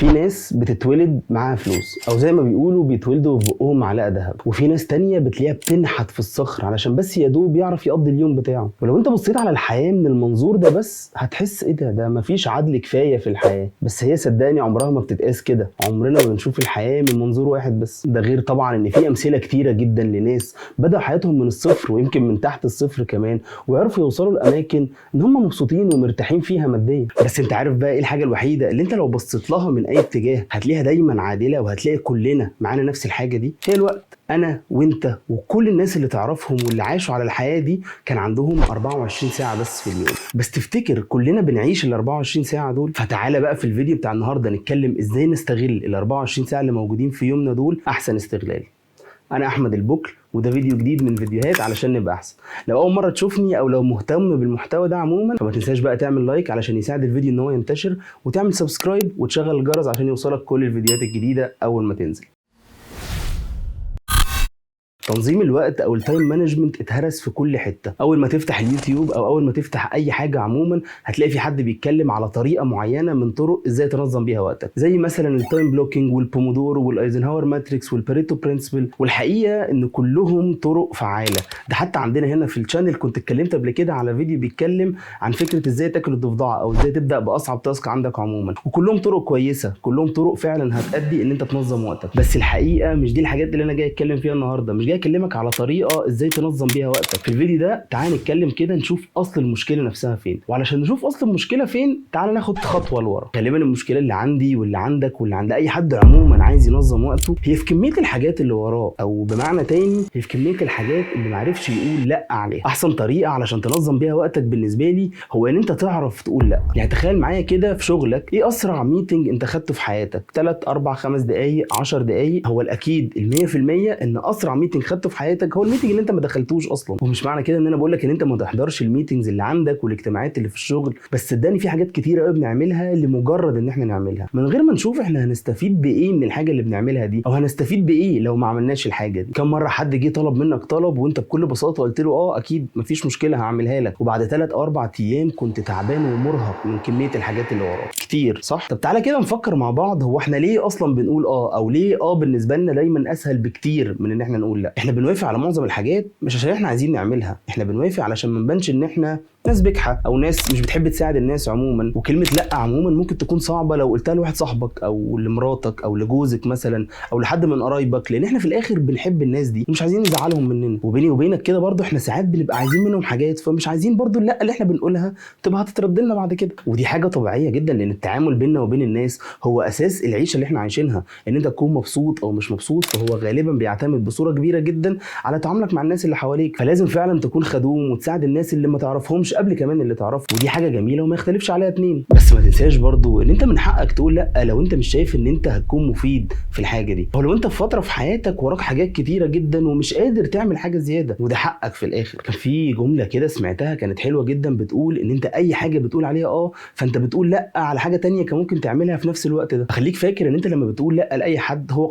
في ناس بتتولد معاها فلوس، او زي ما بيقولوا بيتولدوا ببقهم معلقه ذهب، وفي ناس تانية بتلاقيها بتنحت في الصخر علشان بس يا دوب يعرف يقضي اليوم بتاعه. ولو انت بصيت على الحياه من المنظور ده بس هتحس ايه ده مفيش عدل كفايه في الحياه. بس هي صدقني عمرها ما بتتقاس كده، عمرنا ما بنشوف الحياه من منظور واحد بس. ده غير طبعا ان في امثله كتيره جدا لناس بدأوا حياتهم من الصفر ويمكن من تحت الصفر كمان، ويعرفوا يوصلوا لاماكن ان هم مبسوطين ومرتاحين فيها ماديا. بس انت عارف بقى ايه الحاجه الوحيده اللي انت لو بصيت لها من اي اتجاه هتلاقيها دايما عادله، وهتلاقي كلنا معانا نفس الحاجه دي؟ هي الوقت. انا وانت وكل الناس اللي تعرفهم واللي عاشوا على الحياه دي كان عندهم 24 ساعه بس في اليوم. بس تفتكر كلنا بنعيش ال 24 ساعه دول؟ فتعالى بقى في الفيديو بتاع النهارده نتكلم ازاي نستغل ال 24 ساعه اللي موجودين في يومنا دول احسن استغلال. انا احمد البكر، وده فيديو جديد من فيديوهات علشان نبقى احسن. لو اول مره تشوفني او لو مهتم بالمحتوى ده عموما فما تنساش بقى تعمل لايك علشان يساعد الفيديو ان هو ينتشر، وتعمل سبسكرايب وتشغل الجرس عشان يوصلك كل الفيديوهات الجديده اول ما تنزل. تنظيم الوقت او التايم مانجمنت اتهرس في كل حته. اول ما تفتح اليوتيوب او اول ما تفتح اي حاجه عموما هتلاقي في حد بيتكلم على طريقه معينه من طرق ازاي تنظم بيها وقتك، زي مثلا التايم بلوكينج والبومودورو والايزنهاور ماتريكس والباريتو برنسبل. والحقيقه ان كلهم طرق فعاله. ده حتى عندنا هنا في الشانل كنت اتكلمت قبل كده على فيديو بيتكلم عن فكره ازاي تاكل الضفدعه او ازاي تبدا باصعب تاسك عندك عموما، وكلهم طرق كويسه، كلهم طرق فعلا هتأدي ان انت تنظم وقتك. بس الحقيقه مش دي الحاجات اللي انا جاي اتكلم فيها النهارده، مش جاي اكلمك على طريقه ازاي تنظم بيها وقتك. في الفيديو ده تعال نتكلم كده نشوف اصل المشكله نفسها فين، وعلشان نشوف اصل المشكله فين تعال ناخد خطوه لورا. غالبا المشكله اللي عندي واللي عندك واللي عند اي حد عموما عايز ينظم وقته هي في كميه الحاجات اللي وراه، او بمعنى تاني هي في كميه الحاجات اللي معرفش يقول لا عليها. احسن طريقه علشان تنظم بيها وقتك بالنسبه لي هو ان انت تعرف تقول لا. يعني تخيل معايا كده في شغلك ايه اسرع ميتنج انت خدته في حياتك؟ 3 4 5 دقائق 10 دقائق؟ هو الاكيد ال100% ان اسرع ميتنج خدته في حياتك هو الميتنج اللي انت ما دخلتوش اصلا. ومش معنى كده ان انا بقول لك ان انت ما تحضرش الميتنجز اللي عندك والاجتماعات اللي في الشغل، بس صدقني في حاجات كتيره قوي بنعملها لمجرد ان احنا نعملها من غير ما نشوف احنا هنستفيد بايه من الحاجه اللي بنعملها دي، او هنستفيد بايه لو ما عملناش الحاجه دي. كم مره حد جه طلب منك طلب وانت بكل بساطه قلت له اكيد مفيش مشكله هعملها لك، وبعد 3 أو 4 ايام كنت تعبان ومرهق من كميه الحاجات اللي وراك كتير، صح؟ طب تعالى كده نفكر مع بعض، هو احنا ليه اصلا بنقول او ليه بالنسبه لنا دايما اسهل بكتير من ان احنا نقول لا؟ احنا بنوافق على معظم الحاجات مش عشان احنا عايزين نعملها، احنا بنوافق علشان ما نبانش ان احنا ناس بجحة او ناس مش بتحب تساعد الناس عموما. وكلمه لا عموما ممكن تكون صعبه لو قلتها لواحد صاحبك او لمراتك او لجوزك مثلا او لحد من قرايبك، لان احنا في الاخر بنحب الناس دي ومش عايزين نزعلهم مننا. وبيني وبينك كده برضو احنا ساعات بنبقى عايزين منهم حاجات، فمش عايزين برضو لا اللي احنا بنقولها تبقى هتترد لنا بعد كده. ودي حاجه طبيعيه جدا لان التعامل بيننا وبين الناس هو اساس العيشه اللي احنا عايشينها. ان انت تكون مبسوط او مش مبسوط فهو غالبا بيعتمد بصوره كبيره جدا على تعاملك مع الناس اللي حواليك. فلازم فعلا تكون خدوم وتساعد الناس اللي ما تعرفهمش قبل كمان اللي تعرفهم، ودي حاجه جميله وما يختلفش عليها اتنين. بس ما تنساش برضو ان انت من حقك تقول لا لو انت مش شايف ان انت هتكون مفيد في الحاجه دي، او لو انت في فتره في حياتك وراك حاجات كتيره جدا ومش قادر تعمل حاجه زياده، وده حقك في الاخر. كان في جمله كده سمعتها كانت حلوه جدا بتقول ان انت اي حاجه بتقول عليها فانت بتقول لا على حاجه تانية كان ممكن تعملها في نفس الوقت ده. خليك فاكر ان انت لما بتقول لا لاي حد هو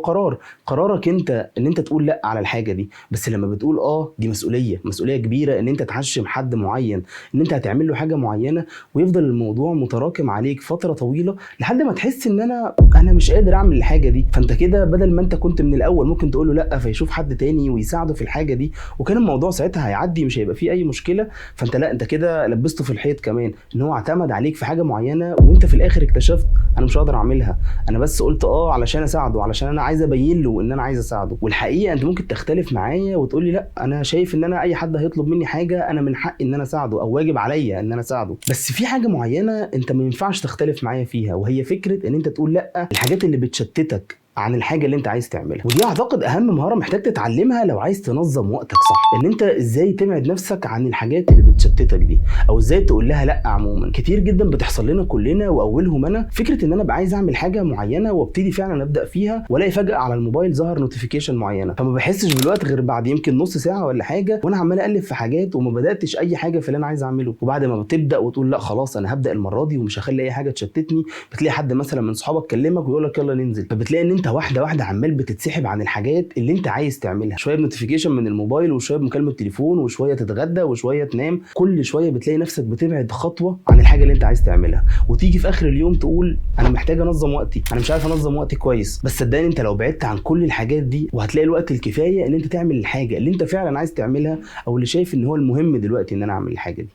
قرارك انت ان انت تقول لا على الحاجه دي، بس لما بتقول دي مسؤوليه كبيره ان انت تحشم حد معين ان انت هتعمل له حاجه معينه، ويفضل الموضوع متراكم عليك فتره طويله لحد ما تحس ان انا مش قادر اعمل الحاجه دي. فانت كده بدل ما انت كنت من الاول ممكن تقول له لا فيشوف حد تاني ويساعده في الحاجه دي وكان الموضوع ساعتها هيعدي مش هيبقى فيه اي مشكله، فانت لا انت كده لبسته في الحيط كمان ان هو اعتمد عليك في حاجه معينه وانت في الاخر اكتشفت انا مش هقدر اعملها، انا بس قلت علشان اساعده، علشان انا عايز ابين له ان انا عايز اساعده. والحقيقه انت ممكن تختلف معايا وتقول لي لا انا شايف ان انا اي حد هيطلب مني حاجه انا من حقي ان انا اساعده او واجب عليا ان انا اساعده. بس في حاجه معينه انت ما ينفعش تختلف معايا فيها، وهي فكره ان انت تقول لا الحاجات اللي بتشتتك عن الحاجه اللي انت عايز تعملها. ودي اعتقد اهم مهاره محتاج تتعلمها لو عايز تنظم وقتك صح، ان انت ازاي تبعد نفسك عن الحاجات اللي بتشتتك دي، او ازاي تقول لها لا. عموما كتير جدا بتحصل لنا كلنا واولهم انا، فكره ان انا ابقى عايز اعمل حاجه معينه وابتدي فعلا ابدا فيها والاقي فجاه على الموبايل ظهر نوتيفيكيشن معينه، فما بحسش بالوقت غير بعد يمكن نص ساعه ولا حاجه وانا عمال اقلب في حاجات وما بداتش اي حاجه في اللي انا عايز اعمله. وبعد ما بتبدا وتقول لا خلاص انا هبدا المره دي ومش هخلي اي حاجه تشتتني، بتلاقي حد مثلا من صحابك كلمك ويقول لك يلا ننزل، فبتلاقي ان انت وانت واحده واحده عمال بتتسحب عن الحاجات اللي انت عايز تعملها، شويه بنوتيفيكيشن من الموبايل وشويه بمكالمه تليفون وشويه تتغدى وشويه تنام، كل شويه بتلاقي نفسك بتبعد خطوه عن الحاجه اللي انت عايز تعملها، وتيجي في اخر اليوم تقول انا محتاج انظم وقتي، انا مش عارف انظم وقتي كويس. بس صدقني انت لو بعدت عن كل الحاجات دي وهتلاقي الوقت الكفايه ان انت تعمل الحاجه اللي انت فعلا عايز تعملها او اللي شايف ان هو المهم دلوقتي ان انا اعمل الحاجه دي.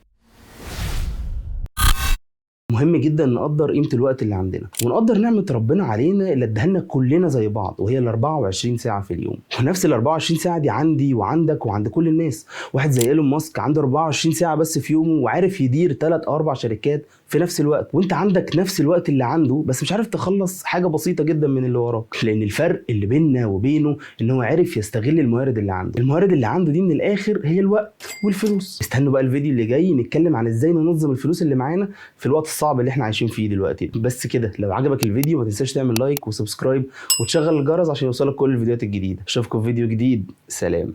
مهم جدا نقدر قيمه الوقت اللي عندنا، ونقدر نعمه ربنا علينا اللي اداها لنا كلنا زي بعض، وهي ال 24 ساعه في اليوم. ونفس ال 24 ساعه دي عندي وعندك وعند كل الناس. واحد زي ايلون ماسك عنده 24 ساعه بس في يومه وعارف يدير 3 أو 4 شركات في نفس الوقت، وانت عندك نفس الوقت اللي عنده بس مش عارف تخلص حاجه بسيطه جدا من اللي وراك، لان الفرق اللي بيننا وبينه ان هو عارف يستغل الموارد اللي عنده. الموارد اللي عنده دي من الاخر هي الوقت والفلوس. استنوا بقى الفيديو اللي جاي نتكلم عن ازاي ننظم الفلوس اللي معانا في الوقت الصعب اللي احنا عايشين فيه دلوقتي. بس كده، لو عجبك الفيديو ما تنساش تعمل لايك وسبسكرايب وتشغل الجرس عشان يوصلك كل الفيديوهات الجديده. اشوفكم في فيديو جديد، سلام.